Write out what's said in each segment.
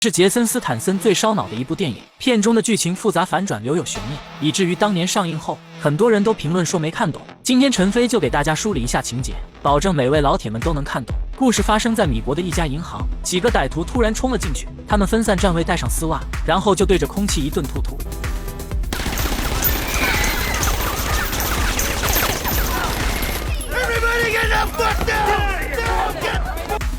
是杰森·斯坦森最烧脑的一部电影，片中的剧情复杂反转，留有悬念，以至于当年上映后，很多人都评论说没看懂。今天陈飞就给大家梳理一下情节，保证每位老铁们都能看懂。故事发生在米国的一家银行，几个歹徒突然冲了进去，他们分散站位，戴上丝袜，然后就对着空气一顿突突。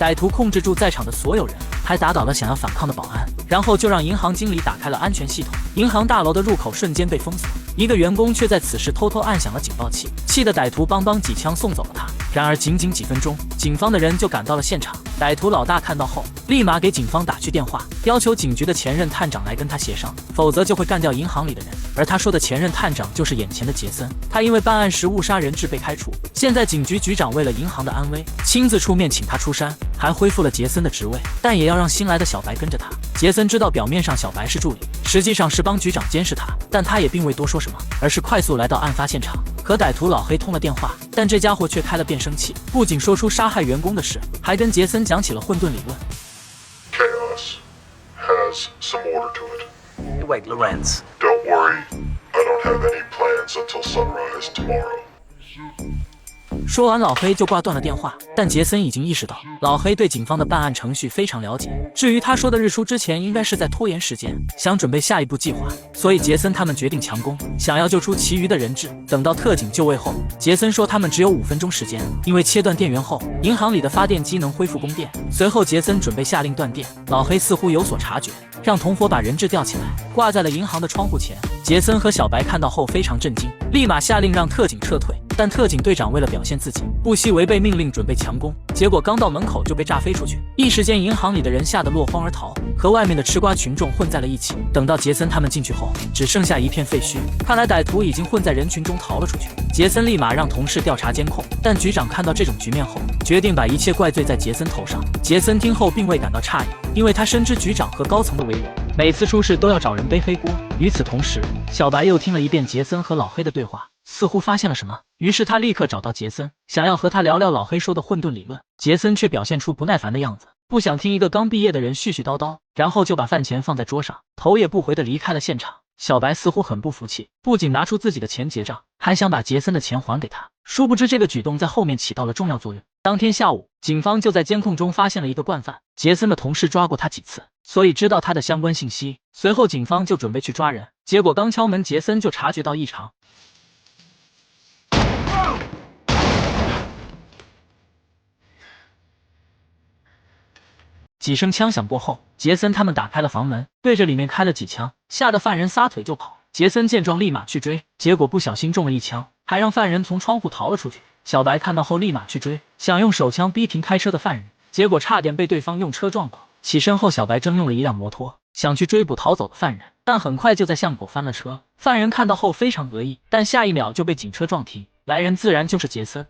歹徒控制住在场的所有人，还打倒了想要反抗的保安，然后就让银行经理打开了安全系统，银行大楼的入口瞬间被封锁。一个员工却在此时偷偷按响了警报器，气得歹徒邦几枪送走了他。然而仅仅几分钟，警方的人就赶到了现场。歹徒老大看到后，立马给警方打去电话，要求警局的前任探长来跟他协商，否则就会干掉银行里的人。而他说的前任探长就是眼前的杰森，他因为办案时误杀人质被开除。现在警局局长为了银行的安危，亲自出面请他出山，还恢复了杰森的职位，但也要让新来的小白跟着他。杰森知道表面上小白是助理，实际上是帮局长监视他，但他也并未多说什么，而是快速来到案发现场，和歹徒老黑通了电话。但这家伙却开了变声器，不仅说出杀害员工的事，还跟杰森讲起了混沌理论。Chaos has some order to it. Wait, Lorenz. Don't worry, I don't have any plans until sunrise tomorrow. 说完，老黑就挂断了电话。但杰森已经意识到，老黑对警方的办案程序非常了解。至于他说的日出之前，应该是在拖延时间，想准备下一步计划。所以杰森他们决定强攻，想要救出其余的人质。等到特警就位后，杰森说他们只有5分钟时间，因为切断电源后，银行里的发电机能恢复供电。随后杰森准备下令断电，老黑似乎有所察觉，让同伙把人质吊起来，挂在了银行的窗户前。杰森和小白看到后非常震惊，立马下令让特警撤退。但特警队长为了表现自己，不惜违背命令准备强攻，结果刚到门口就被炸飞出去。一时间银行里的人吓得落荒而逃，和外面的吃瓜群众混在了一起。等到杰森他们进去后，只剩下一片废墟，看来歹徒已经混在人群中逃了出去。杰森立马让同事调查监控，但局长看到这种局面后，决定把一切怪罪在杰森头上。杰森听后并未感到诧异，因为他深知局长和高层的威严，每次出事都要找人背黑锅。与此同时，小白又听了一遍杰森和老黑的对话，似乎发现了什么，于是他立刻找到杰森，想要和他聊聊老黑说的混沌理论。杰森却表现出不耐烦的样子，不想听一个刚毕业的人絮絮叨叨，然后就把饭钱放在桌上，头也不回地离开了现场。小白似乎很不服气，不仅拿出自己的钱结账，还想把杰森的钱还给他。殊不知这个举动在后面起到了重要作用。当天下午，警方就在监控中发现了一个惯犯，杰森的同事抓过他几次，所以知道他的相关信息。随后警方就准备去抓人，结果刚敲门，杰森就察觉到异常。几声枪响过后，杰森他们打开了房门，对着里面开了几枪，吓得犯人撒腿就跑。杰森见状立马去追，结果不小心中了一枪，还让犯人从窗户逃了出去。小白看到后立马去追，想用手枪逼停开车的犯人，结果差点被对方用车撞倒。起身后，小白征用了一辆摩托，想去追捕逃走的犯人，但很快就在巷口翻了车。犯人看到后非常得意，但下一秒就被警车撞停，来人自然就是杰森。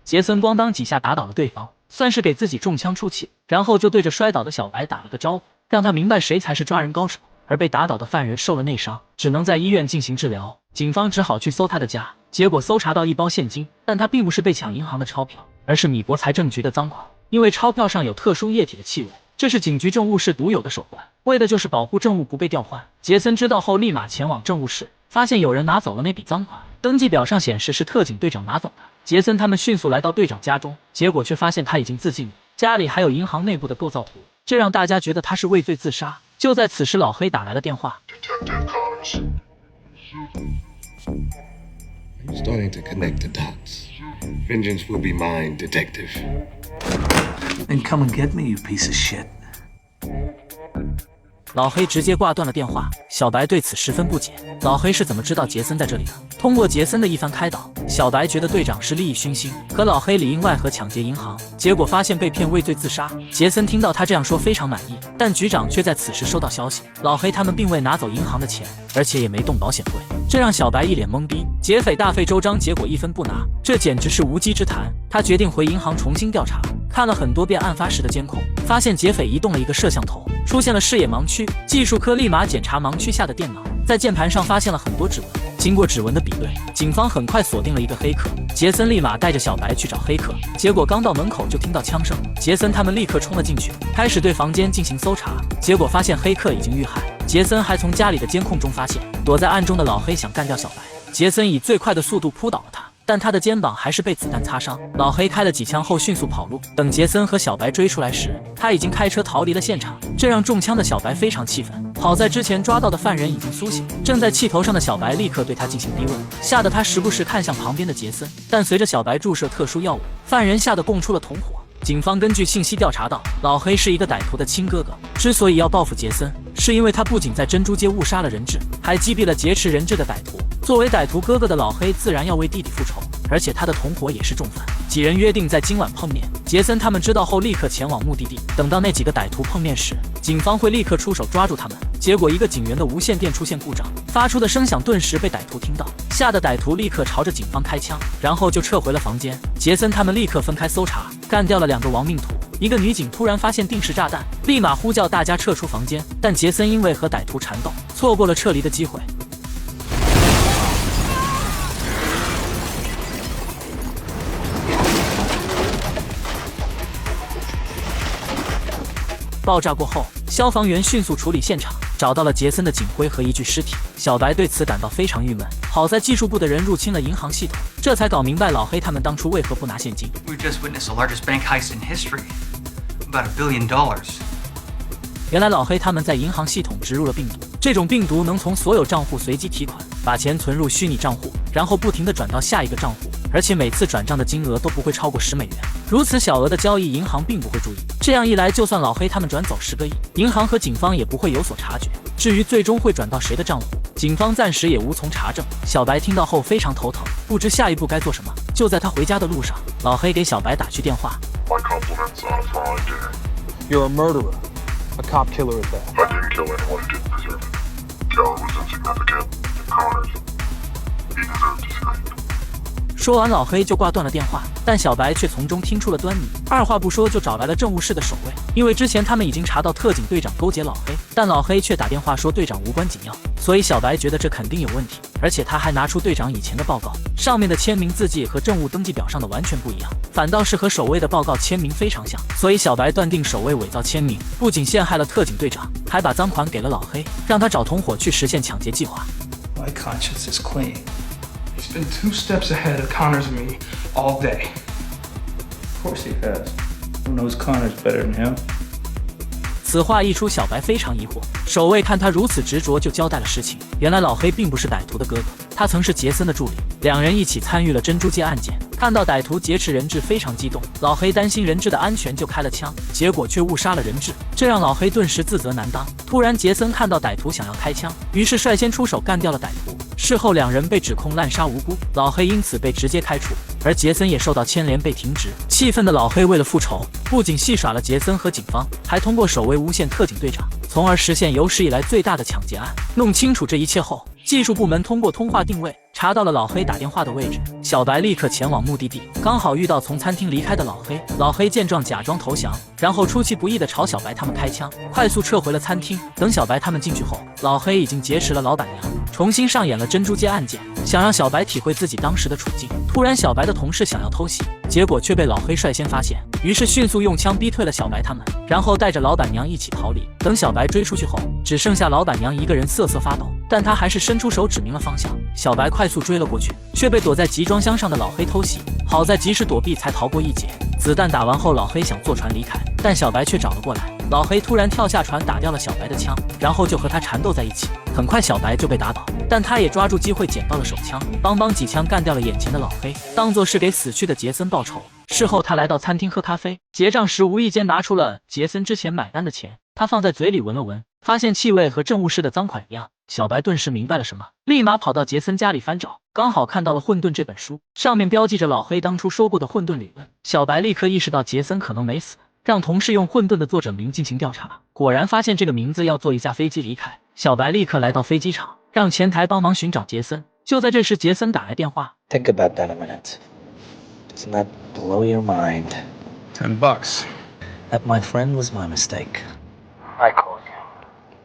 杰森咣当几下打倒了对方，算是给自己中枪出气，然后就对着摔倒的小白打了个招呼，让他明白谁才是抓人高手。而被打倒的犯人受了内伤，只能在医院进行治疗。警方只好去搜他的家，结果搜查到一包现金，但他并不是被抢银行的钞票，而是米国财政局的赃款。因为钞票上有特殊液体的气味，这是警局政务室独有的手段，为的就是保护证物不被调换。杰森知道后立马前往政务室，发现有人拿走了那笔赃款，登记表上显示是特警队长拿走的。杰森他们迅速来到队长家中，结果却发现他已经自尽了，家里还有银行内部的构造图，这让大家觉得他是畏罪自杀。就在此时，老黑打来了电话。Detective Connors. I'm starting to connect the dots. Vengeance will be mine, Detective. Then come and get me, you piece of shit. 老黑直接挂断了电话，小白对此十分不解，老黑是怎么知道杰森在这里的？通过杰森的一番开导，小白觉得队长是利益熏心，和老黑里应外合抢劫银行，结果发现被骗畏罪自杀。杰森听到他这样说非常满意，但局长却在此时收到消息，老黑他们并未拿走银行的钱，而且也没动保险柜，这让小白一脸懵逼。劫匪大费周章，结果一分不拿，这简直是无稽之谈。他决定回银行重新调查，看了很多遍案发时的监控，发现劫匪移动了一个摄像头，出现了视野盲区。技术科立马检查盲区下的电脑，在键盘上发现了很多指纹。经过指纹的比对，警方很快锁定了一个黑客。杰森立马带着小白去找黑客，结果刚到门口就听到枪声，杰森他们立刻冲了进去，开始对房间进行搜查。结果发现黑客已经遇害，杰森还从家里的监控中发现躲在暗中的老黑想干掉小白，杰森以最快的速度扑倒了他。但他的肩膀还是被子弹擦伤，老黑开了几枪后迅速跑路。等杰森和小白追出来时，他已经开车逃离了现场，这让中枪的小白非常气愤。好在之前抓到的犯人已经苏醒，正在气头上的小白立刻对他进行逼问，吓得他时不时看向旁边的杰森。但随着小白注射特殊药物，犯人吓得供出了同伙。警方根据信息调查到，老黑是一个歹徒的亲哥哥，之所以要报复杰森，是因为他不仅在珍珠街误杀了人质，还击毙了劫持人质的歹徒。作为歹徒哥哥的老黑自然要为弟弟复仇，而且他的同伙也是重犯。几人约定在今晚碰面，杰森他们知道后立刻前往目的地。等到那几个歹徒碰面时，警方会立刻出手抓住他们。结果一个警员的无线电出现故障，发出的声响顿时被歹徒听到，吓得歹徒立刻朝着警方开枪，然后就撤回了房间。杰森他们立刻分开搜查，干掉了2个亡命徒。一个女警突然发现定时炸弹，立马呼叫大家撤出房间，但杰森因为和歹徒缠斗，错过了撤离的机会。爆炸过后，消防员迅速处理现场，找到了杰森的警徽和一具尸体。小白对此感到非常郁闷，好在技术部的人入侵了银行系统，这才搞明白老黑他们当初为何不拿现金。We just witnessed the largest bank heist in history. About $1 billion. 原来老黑他们在银行系统植入了病毒，这种病毒能从所有账户随机提款，把钱存入虚拟账户，然后不停地转到下一个账户，而且每次转账的金额都不会超过10美元。如此小额的交易，银行并不会注意。这样一来，就算老黑他们转走10个亿，银行和警方也不会有所察觉。至于最终会转到谁的账户，警方暂时也无从查证。小白听到后非常头疼，不知下一步该做什么。就在他回家的路上，老黑给小白打去电话。My compliments on a fine day. You're a murderer. A cop killer at that. I didn't kill anyone who didn't deserve it. Keller was insignificant, and Connors, he deserved to escape. 说完，老黑就挂断了电话，但小白却从中听出了端倪，二话不说就找来了政务室的守卫。因为之前他们已经查到特警队长勾结老黑，但老黑却打电话说队长无关紧要，所以小白觉得这肯定有问题。而且他还拿出队长以前的报告，上面的签名字迹和政务登记表上的完全不一样，反倒是和守卫的报告签名非常像，所以小白断定守卫伪造签名，不仅陷害了特警队长，还把赃款给了老黑，让他找同伙去实现抢劫计划。 My conscience is clean. He's been 2 steps ahead of Connors and me all day. Of course he has. Who knows Connors better than him? 此话一出，小白非常疑惑。守卫看他如此执着，就交代了实情。原来老黑并不是歹徒的哥哥，他曾是杰森的助理，两人一起参与了珍珠街案件。看到歹徒劫持人质，非常激动。老黑担心人质的安全，就开了枪，结果却误杀了人质，这让老黑顿时自责难当。突然，杰森看到歹徒想要开枪，于是率先出手干掉了歹徒。事后，两人被指控滥杀无辜，老黑因此被直接开除，而杰森也受到牵连被停职。气愤的老黑为了复仇，不仅戏耍了杰森和警方，还通过守卫诬陷特警队长，从而实现有史以来最大的抢劫案。弄清楚这一切后，技术部门通过通话定位查到了老黑打电话的位置，小白立刻前往目的地，刚好遇到从餐厅离开的老黑。老黑见状假装投降，然后出其不意地朝小白他们开枪，快速撤回了餐厅。等小白他们进去后，老黑已经劫持了老板娘，重新上演了珍珠街案件，想让小白体会自己当时的处境。突然，小白的同事想要偷袭，结果却被老黑率先发现，于是迅速用枪逼退了小白他们，然后带着老板娘一起逃离。等小白追出去后，只剩下老板娘一个人瑟瑟发抖，但她还是伸出手指明了方向。小白快速追了过去，却被躲在集装箱上的老黑偷袭，好在及时躲避才逃过一劫。子弹打完后，老黑想坐船离开，但小白却找了过来。老黑突然跳下船，打掉了小白的枪，然后就和他缠斗在一起。很快小白就被打倒，但他也抓住机会捡到了手枪，邦几枪干掉了眼前的老黑，当作是给死去的杰森报仇。事后他来到餐厅喝咖啡，结账时无意间拿出了杰森之前买单的钱，他放在嘴里闻了闻，发现气味和政务室的赃款一样。小白顿时明白了什么，立马跑到杰森家里翻找，刚好看到了《混沌》这本书，上面标记着老黑当初说过的混沌理论。小白立刻意识到杰森可能没死，让同事用《混沌》的作者名进行调查，果然发现这个名字要坐一架飞机离开。小白立刻来到飞机场，让前台帮忙寻找杰森。就在这时，杰森打来电话。 Think about that a minute. Doesn't that blow your mind? $10. That, my friend, was my mistake. I called you.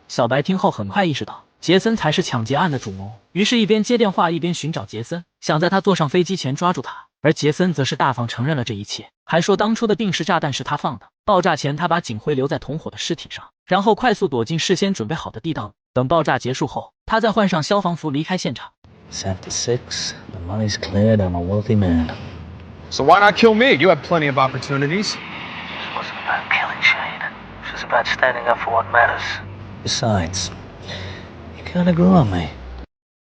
小白听后很快意识到，杰森才是抢劫案的主谋，于是一边接电话一边寻找杰森，想在他坐上飞机前抓住他。而杰森则是大方承认了这一切，还说当初的定时炸弹是他放的，爆炸前他把警徽留在同伙的尸体上，然后快速躲进事先准备好的地道。等爆炸结束后，他再换上消防服离开现场。It's after 6. The money's cleared. I'm a wealthy man. So why not kill me? You have plenty of opportunities. This wasn't about killing Shane. It was about standing up for what matters. Besides, you kinda grew on me.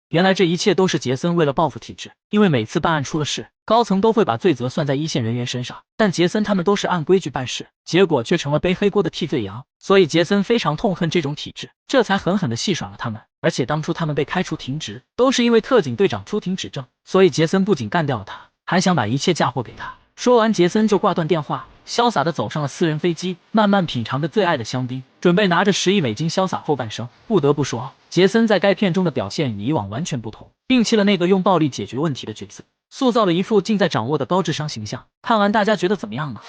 原来这一切都是杰森为了报复体制，因为每次办案出了事，高层都会把罪责算在一线人员身上，但杰森他们都是按规矩办事，结果却成了背黑锅的替罪羊，所以杰森非常痛恨这种体制，这才狠狠地戏耍了他们。而且当初他们被开除停职，都是因为特警队长出庭指证，所以杰森不仅干掉了他，还想把一切嫁祸给他。说完，杰森就挂断电话，潇洒地走上了私人飞机，慢慢品尝着最爱的香槟，准备拿着10亿美金潇洒后半生。不得不说，杰森在该片中的表现与以往完全不同，摒弃了那个用暴力解决问题的角色，塑造了一副尽在掌握的高智商形象。看完大家觉得怎么样呢？